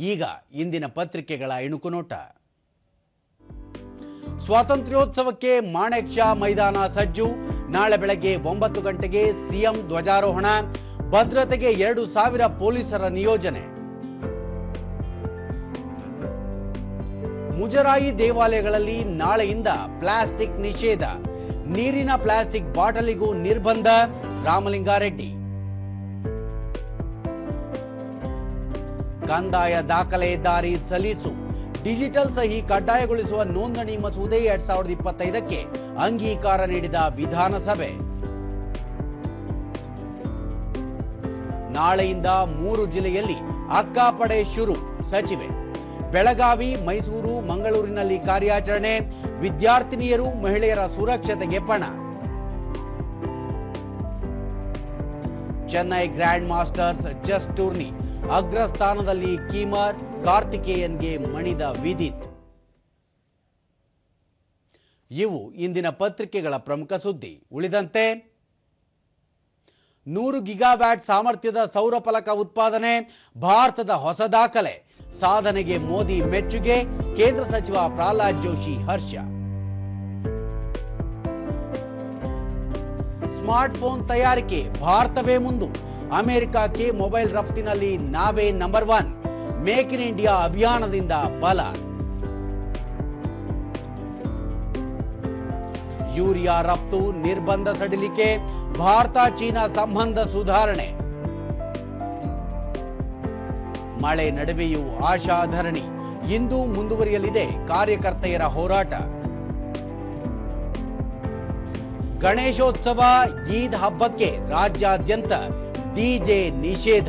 ಈಗ ಇಂದಿನ ಪತ್ರಿಕೆಗಳ ಇಣುಕುನೋಟ. ಸ್ವಾತಂತ್ರ್ಯೋತ್ಸವಕ್ಕೆ ಮಾಣೆಕ್ ಷಾ ಮೈದಾನ ಸಜ್ಜು. ನಾಳೆ ಬೆಳಗ್ಗೆ 9 ಗಂಟೆಗೆ ಸಿಎಂ ಧ್ವಜಾರೋಹಣ. ಭದ್ರತೆಗೆ 2000 ಪೊಲೀಸರ ನಿಯೋಜನೆ. ಮುಜರಾಯಿ ದೇವಾಲಯಗಳಲ್ಲಿ ನಾಳೆಯಿಂದ ಪ್ಲಾಸ್ಟಿಕ್ ನಿಷೇಧ. ನೀರಿನ ಪ್ಲಾಸ್ಟಿಕ್ ಬಾಟಲಿಗೂ ನಿರ್ಬಂಧ. ರಾಮಲಿಂಗಾರೆಡ್ಡಿ. ಕಂದಾಯ ದಾಖಲೆದಾರಿ ಸಲೀಸು. ಡಿಜಿಟಲ್ ಸಹಿ ಕಡ್ಡಾಯಗೊಳಿಸುವ ನೋಂದಣಿ ಮಸೂದೆ 2025ಕ್ಕೆ ಅಂಗೀಕಾರ ನೀಡಿದ ವಿಧಾನಸಭೆ. ನಾಳೆಯಿಂದ 3 ಜಿಲ್ಲೆಯಲ್ಲಿ ಅಕ್ಕಾಪಡೆ ಶುರು. ಸಚಿವೆ. ಬೆಳಗಾವಿ, ಮೈಸೂರು, ಮಂಗಳೂರಿನಲ್ಲಿ ಕಾರ್ಯಾಚರಣೆ. ವಿದ್ಯಾರ್ಥಿನಿಯರು, ಮಹಿಳೆಯರ ಸುರಕ್ಷತೆಗೆ ಪಣ. Chennai grand masters chess tourney. ಅಗ್ರಸ್ಥಾನದಲ್ಲಿ ಕೀಮರ್. ಕಾರ್ತಿಕೇಯನ್ಗೆ ಮಣಿದ ವಿದಿತ್. ಇವು ಇಂದಿನ ಪತ್ರಿಕೆಗಳ ಪ್ರಮುಖ ಸುದ್ದಿ. ಉಳಿದಂತೆ 100 ಗಿಗಾವ್ಯಾಟ್ ಸಾಮರ್ಥ್ಯದ ಸೌರ ಫಲಕ ಉತ್ಪಾದನೆ. ಭಾರತದ ಹೊಸ ದಾಖಲೆ. ಸಾಧನೆಗೆ ಮೋದಿ ಮೆಚ್ಚುಗೆ. ಕೇಂದ್ರ ಸಚಿವ ಪ್ರಹ್ಲಾದ್ ಜೋಶಿ ಹರ್ಷ. ಸ್ಮಾರ್ಟ್ಫೋನ್ ತಯಾರಿಕೆ ಭಾರತವೇ ಮುಂದು. ಅಮೆರಿಕಕ್ಕೆ ಮೊಬೈಲ್ ರಫ್ತಿನಲ್ಲಿ ನಾವೇ ನಂಬರ್ 1. ಮೇಕ್ ಇನ್ ಇಂಡಿಯಾ ಅಭಿಯಾನದಿಂದ ಬಲ. ಯೂರಿಯಾ ರಫ್ತು ನಿರ್ಬಂಧ ಸಡಿಲಿಕೆ. ಭಾರತ ಚೀನಾ ಸಂಬಂಧ ಸುಧಾರಣೆ. ಮಳೆ ನಡುವೆಯೂ ಆಶಾ ಧರಣಿ. ಇಂದು ಮುಂದುವರಿಯಲಿದೆ ಕಾರ್ಯಕರ್ತೆಯರ ಹೋರಾಟ. ಗಣೇಶೋತ್ಸವ, ಈದ್ ಹಬ್ಬಕ್ಕೆ ರಾಜ್ಯಾದ್ಯಂತ ಡಿಜೆ ನಿಷೇಧ.